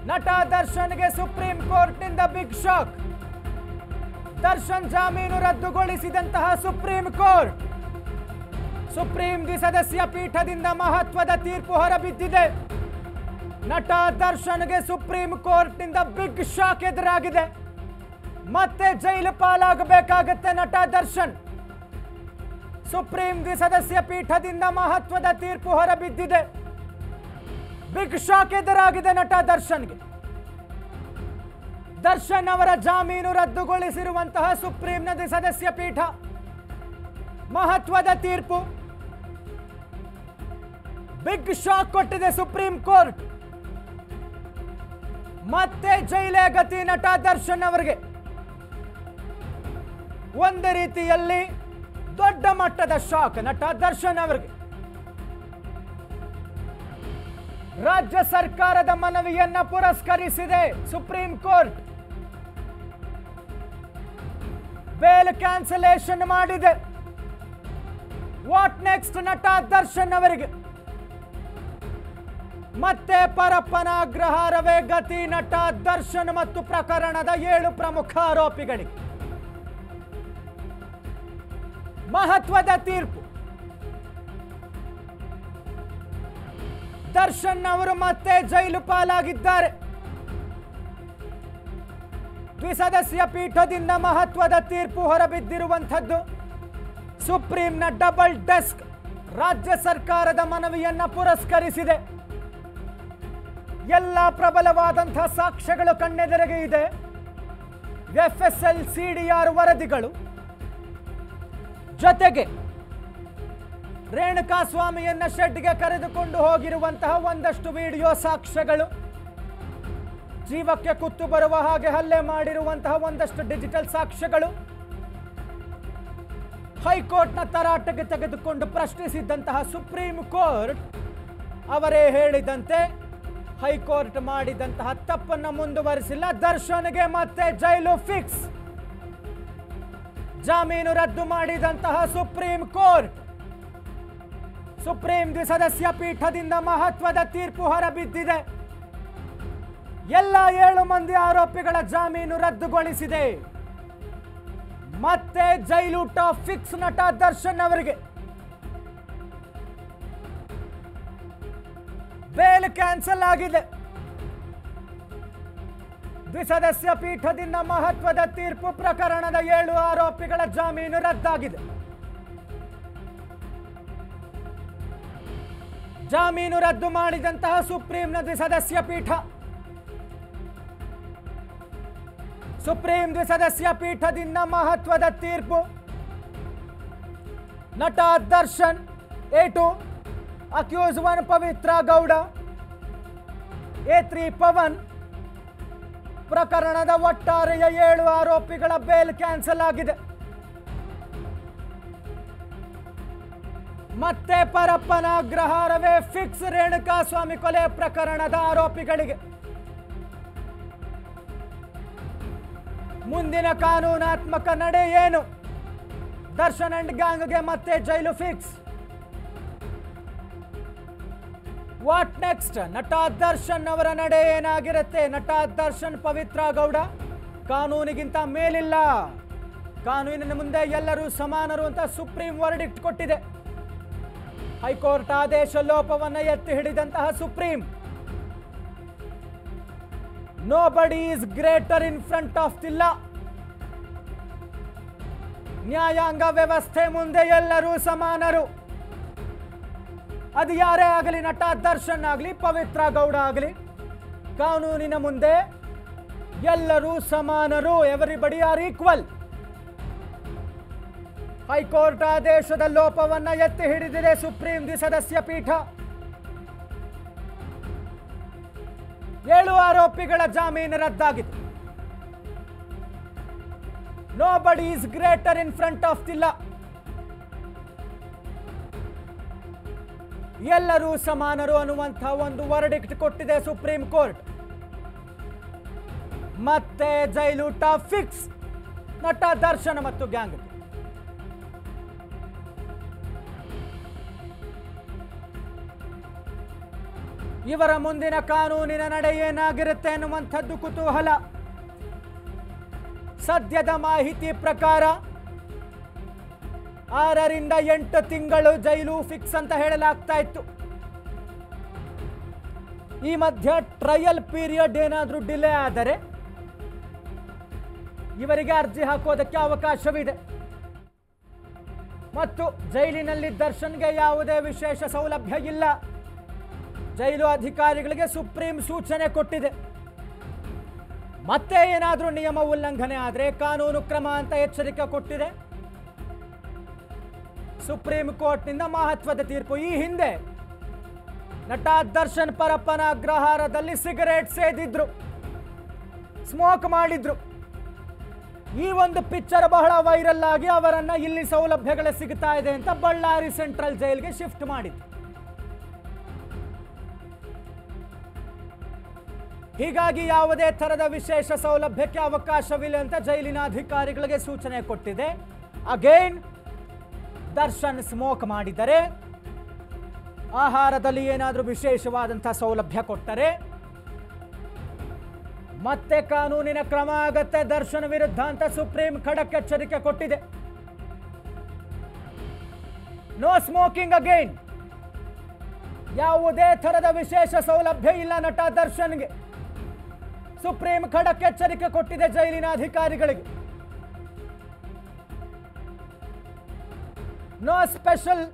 ನಟ ದರ್ಶನ್ಗೆ supreme ಕೋರ್ಟ್ನಿಂದ big shock. Darshan ಜಾಮೀನು ರದ್ದುಗೊಳಿಸಿದಂತಹ ಸುಪ್ರೀಂ ಕೋರ್ಟ್. ಸುಪ್ರೀಂ ದ್ವಿಸದಸ್ಯ ಪೀಠದಿಂದ ಮಹತ್ವದ ತೀರ್ಪು ಹೊರಬಿದ್ದಿದೆ. ನಟ ದರ್ಶನ್ಗೆ ಸುಪ್ರೀಂ ಕೋರ್ಟ್ನಿಂದ ಬಿಗ್ ಶಾಕ್ ಎದುರಾಗಿದೆ. ಮತ್ತೆ ಜೈಲು ಪಾಲಾಗಬೇಕಾಗತ್ತೆ ನಟ ದರ್ಶನ್. ಸುಪ್ರೀಂ ದ್ವಿಸದಸ್ಯ ಪೀಠದಿಂದ ಮಹತ್ವದ ತೀರ್ಪು ಹೊರಬಿದ್ದಿದೆ. ಬಿಗ್ ಶಾಕ್ ಎದುರಾಗಿದೆ ನಟ ದರ್ಶನ್ಗೆ. ದರ್ಶನ್ ಅವರ ಜಾಮೀನು ರದ್ದುಗೊಳಿಸಿರುವಂತಹ ಸುಪ್ರೀಂನ ದ್ವಿಸದಸ್ಯ ಪೀಠ ಮಹತ್ವದ ತೀರ್ಪು. ಬಿಗ್ ಶಾಕ್ ಕೊಟ್ಟಿದೆ ಸುಪ್ರೀಂ ಕೋರ್ಟ್. ಮತ್ತೆ ಜೈಲೇ ಗತಿ ನಟ ದರ್ಶನ್ ಅವರಿಗೆ. ಒಂದು ರೀತಿಯಲ್ಲಿ ದೊಡ್ಡ ಮಟ್ಟದ ಶಾಕ್ ನಟ ದರ್ಶನ್ ಅವರಿಗೆ. ರಾಜ್ಯ ಸರ್ಕಾರದ ಮನವಿಯನ್ನ ಪುರಸ್ಕರಿಸಿದೆ ಸುಪ್ರೀಂ ಕೋರ್ಟ್. ಬೇಲ್ ಕ್ಯಾನ್ಸಲೇಷನ್ ಮಾಡಿದೆ. ವಾಟ್ ನೆಕ್ಸ್ಟ್ ನಟ ದರ್ಶನ್ ಅವರಿಗೆ. ಮತ್ತೆ ಪರಪ್ಪನ ಅಗ್ರಹಾರವೇ ಗತಿ ನಟ ದರ್ಶನ್ ಮತ್ತು ಪ್ರಕರಣದ 7 ಪ್ರಮುಖ ಆರೋಪಿಗಳಿಗೆ. ಮಹತ್ವದ ತೀರ್ಪು. ದರ್ಶನ್ ಅವರು ಮತ್ತೆ ಜೈಲು ಪಾಲಾಗಿದ್ದಾರೆ. ದ್ವಿಸದಸ್ಯ ಪೀಠದಿಂದ ಮಹತ್ವದ ತೀರ್ಪು ಹೊರಬಿದ್ದಿರುವಂಥದ್ದು. ಸುಪ್ರೀಂನ ಡಬಲ್ ಡೆಸ್ಕ್ ರಾಜ್ಯ ಸರ್ಕಾರದ ಮನವಿಯನ್ನ ಪುರಸ್ಕರಿಸಿದೆ. ಎಲ್ಲ ಪ್ರಬಲವಾದಂತಹ ಸಾಕ್ಷ್ಯಗಳು ಕಣ್ಣೆದುರಿಗೆ ಇದೆ. FSL CDR ವರದಿಗಳು, ಜೊತೆಗೆ ರೇಣುಕಾಸ್ವಾಮಿಯನ್ನ ಶೆಡ್ಗೆ ಕರೆದುಕೊಂಡು ಹೋಗಿರುವಂತಹ ಒಂದಷ್ಟು ವಿಡಿಯೋ ಸಾಕ್ಷ್ಯಗಳು, ಜೀವಕ್ಕೆ ಕುತ್ತು ಬರುವ ಹಾಗೆ ಹಲ್ಲೆ ಮಾಡಿರುವಂತಹ ಒಂದಷ್ಟು ಡಿಜಿಟಲ್ ಸಾಕ್ಷ್ಯಗಳು, ಹೈಕೋರ್ಟ್ನ ತರಾಟೆಗೆ ತೆಗೆದುಕೊಂಡು ಪ್ರಶ್ನಿಸಿದ್ದಂತಹ ಸುಪ್ರೀಂ ಕೋರ್ಟ್ ಅವರೇ ಹೇಳಿದಂತೆ ಹೈಕೋರ್ಟ್ ಮಾಡಿದಂತಹ ತಪ್ಪನ್ನು ಮುಂದುವರಿಸಿಲ್ಲ. ದರ್ಶನ್ಗೆ ಮತ್ತೆ ಜೈಲು ಫಿಕ್ಸ್. ಜಾಮೀನು ರದ್ದು ಮಾಡಿದಂತಹ ಸುಪ್ರೀಂ ಕೋರ್ಟ್. ಸುಪ್ರೀಂ ದ್ವಿಸದಸ್ಯ ಪೀಠದಿಂದ ಮಹತ್ವದ ತೀರ್ಪು ಹೊರಬಿದ್ದಿದೆ. ಎಲ್ಲ 7 ಮಂದಿ ಆರೋಪಿಗಳ ಜಾಮೀನು ರದ್ದುಗೊಳಿಸಿದೆ. ಮತ್ತೆ ಜೈಲೂಟ ಫಿಕ್ಸ್ ನಟ ದರ್ಶನ್ ಅವರಿಗೆ. ಬೇಲ್ ಕ್ಯಾನ್ಸಲ್ ಆಗಿದೆ. ದ್ವಿಸದಸ್ಯ ಪೀಠದಿಂದ ಮಹತ್ವದ ತೀರ್ಪು. ಪ್ರಕರಣದ 7 ಆರೋಪಿಗಳ ಜಾಮೀನು ರದ್ದಾಗಿದೆ. ಜಾಮೀನು ರದ್ದು ಮಾಡಿದಂತಹ ಸುಪ್ರೀಂನ ದ್ವಿಸದಸ್ಯ ಪೀಠ. ಸುಪ್ರೀಂ ದ್ವಿಸದಸ್ಯ ಪೀಠದಿಂದ ಮಹತ್ವದ ತೀರ್ಪು. ನಟ Darshan A2, accuse 1 Pavithra Gowda, A3 Pavan. ಪ್ರಕರಣದ ಒಟ್ಟಾರೆಯ 7 ಆರೋಪಿಗಳ ಬೇಲ್ ಕ್ಯಾನ್ಸಲ್ ಆಗಿದೆ. ಮತ್ತೆ ಪರಪ್ಪನ ಅಗ್ರಹಾರವೇ ಫಿಕ್ಸ್ ರೇಣುಕಾಸ್ವಾಮಿ ಕೊಲೆ ಪ್ರಕರಣದ ಆರೋಪಿಗಳಿಗೆ. ಮುಂದಿನ ಕಾನೂನಾತ್ಮಕ ನಡೆ ಏನು? ದರ್ಶನ್ ಅಂಡ್ ಗ್ಯಾಂಗ್ಗೆ ಮತ್ತೆ ಜೈಲು ಫಿಕ್ಸ್. What next? ನಟ ದರ್ಶನ್ ಅವರ ನಡೆ ಏನಾಗಿರುತ್ತೆ? ನಟ ದರ್ಶನ್, ಪವಿತ್ರ ಗೌಡ ಕಾನೂನಿಗಿಂತ ಮೇಲಿಲ್ಲ, ಕಾನೂನಿನ ಮುಂದೆ ಎಲ್ಲರೂ ಸಮಾನರು ಅಂತ ಸುಪ್ರೀಂ ವರ್ಡಿಕ್ಟ್ ಕೊಟ್ಟಿದೆ. ಹೈಕೋರ್ಟ್ ಆದೇಶ ಲೋಪವನ್ನು ಎತ್ತಿ ಹಿಡಿದಂತಹ supreme. Nobody is greater in front of the law. ನ್ಯಾಯಾಂಗ ವ್ಯವಸ್ಥೆ ಮುಂದೆ ಎಲ್ಲರೂ ಸಮಾನರು. ಅದು ಯಾರೇ ಆಗಲಿ, ನಟ ದರ್ಶನ್ ಆಗಲಿ, ಪವಿತ್ರ ಗೌಡ ಆಗಲಿ, ಕಾನೂನಿನ ಮುಂದೆ ಎಲ್ಲರೂ ಸಮಾನರು. Everybody R equal. ಹೈಕೋರ್ಟ್ ಆದೇಶದ ಲೋಪವನ್ನು ಎತ್ತಿ ಹಿಡಿದಿದೆ ಸುಪ್ರೀಂ ದ್ವಿಸದಸ್ಯ ಪೀಠ. 7 ಆರೋಪಿಗಳ ಜಾಮೀನು ರದ್ದಾಗಿದೆ. Nobody is greater in front of the law. ಎಲ್ಲರೂ ಸಮಾನರು ಅನ್ನುವಂತಹ ಒಂದು ವರ್ಡಿಕ್ಟ್ ಕೊಟ್ಟಿದೆ ಸುಪ್ರೀಂ ಕೋರ್ಟ್. ಮತ್ತೆ ಜೈಲೂಟ ಫಿಕ್ಸ್ ನಟ ದರ್ಶನ್ ಮತ್ತು ಗ್ಯಾಂಗ್. ಇವರ ಮುಂದಿನ ಕಾನೂನಿನ ನಡೆ ಏನಾಗಿರುತ್ತೆ ಅನ್ನುವಂಥದ್ದು ಕುತೂಹಲ. ಸದ್ಯದ ಮಾಹಿತಿ ಪ್ರಕಾರ 6 ರಿಂದ 8 ತಿಂಗಳು ಜೈಲು ಫಿಕ್ಸ್ ಅಂತ ಹೇಳಲಾಗ್ತಾ ಇತ್ತು. ಈ ಮಧ್ಯೆ ಟ್ರಯಲ್ ಪೀರಿಯಡ್ ಏನಾದರೂ ಡಿಲೇ ಆದರೆ ಇವರಿಗೆ ಅರ್ಜಿ ಹಾಕೋದಕ್ಕೆ ಅವಕಾಶವಿದೆ. ಮತ್ತು ಜೈಲಿನಲ್ಲಿ ದರ್ಶನ್ಗೆ ಯಾವುದೇ ವಿಶೇಷ ಸೌಲಭ್ಯ ಇಲ್ಲ. ಜೈಲು ಅಧಿಕಾರಿಗಳಿಗೆ ಸುಪ್ರೀಂ ಸೂಚನೆ ಕೊಟ್ಟಿದೆ. ಮತ್ತೆ ಏನಾದರೂ ನಿಯಮ ಉಲ್ಲಂಘನೆ ಆದರೆ ಕಾನೂನು ಕ್ರಮ ಅಂತ ಎಚ್ಚರಿಕೆ ಕೊಟ್ಟಿದೆ ಸುಪ್ರೀಂ ಕೋರ್ಟ್ನಿಂದ ಮಹತ್ವದ ತೀರ್ಪು. ಈ ಹಿಂದೆ ನಟ ದರ್ಶನ್ ಪರಪ್ಪನ ಅಗ್ರಹಾರದಲ್ಲಿ ಸಿಗರೇಟ್ ಸೇದಿದ್ರು, ಸ್ಮೋಕ್ ಮಾಡಿದ್ರು. ಈ ಒಂದು ಪಿಕ್ಚರ್ ಬಹಳ ವೈರಲ್ ಆಗಿ ಅವರನ್ನ ಇಲ್ಲಿ ಸೌಲಭ್ಯಗಳೇ ಸಿಗ್ತಾ ಇದೆ ಅಂತ ಬಳ್ಳಾರಿ ಸೆಂಟ್ರಲ್ ಜೈಲ್ಗೆ ಶಿಫ್ಟ್ ಮಾಡಿದ್ರು. ಹೀಗಾಗಿ ಯಾವುದೇ ಥರದ ವಿಶೇಷ ಸೌಲಭ್ಯಕ್ಕೆ ಅವಕಾಶವಿಲ್ಲ ಅಂತ ಜೈಲಿನ ಅಧಿಕಾರಿಗಳಿಗೆ ಸೂಚನೆ ಕೊಟ್ಟಿದೆ. ಅಗೇನ್ ದರ್ಶನ್ ಸ್ಮೋಕ್ ಮಾಡಿದರೆ, ಆಹಾರದಲ್ಲಿ ಏನಾದರೂ ವಿಶೇಷವಾದಂಥ ಸೌಲಭ್ಯ ಕೊಟ್ಟರೆ ಮತ್ತೆ ಕಾನೂನಿನ ಕ್ರಮ ಆಗತ್ತೆ ದರ್ಶನ್ ವಿರುದ್ಧ ಅಂತ ಸುಪ್ರೀಂ ಖಡಕ್ ಎಚ್ಚರಿಕೆ ಕೊಟ್ಟಿದೆ. No smoking again. ಯಾವುದೇ ಥರದ ವಿಶೇಷ ಸೌಲಭ್ಯ ಇಲ್ಲ ನಟ ದರ್ಶನ್ಗೆ. ಸುಪ್ರೀಂ ಖಡಕ್ ಎಚ್ಚರಿಕೆ ಕೊಟ್ಟಿದೆ ಜೈಲಿನ ಅಧಿಕಾರಿಗಳಿಗೆ. ನೋ ಸ್ಪೆಷಲ್,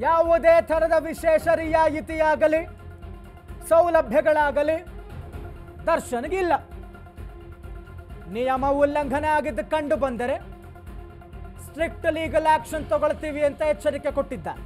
ಯಾವುದೇ ಥರದ ವಿಶೇಷ ರಿಯಾಯಿತಿಯಾಗಲಿ ಸೌಲಭ್ಯಗಳಾಗಲಿ ದರ್ಶನ್ಗಿಲ್ಲ. ನಿಯಮ ಉಲ್ಲಂಘನೆ ಆಗಿದ್ದು ಕಂಡು ಬಂದರೆ ಸ್ಟ್ರಿಕ್ಟ್ ಲೀಗಲ್ ಆಕ್ಷನ್ ತಗೊಳ್ತೀವಿ ಅಂತ ಎಚ್ಚರಿಕೆ ಕೊಟ್ಟಿದ್ದಾರೆ.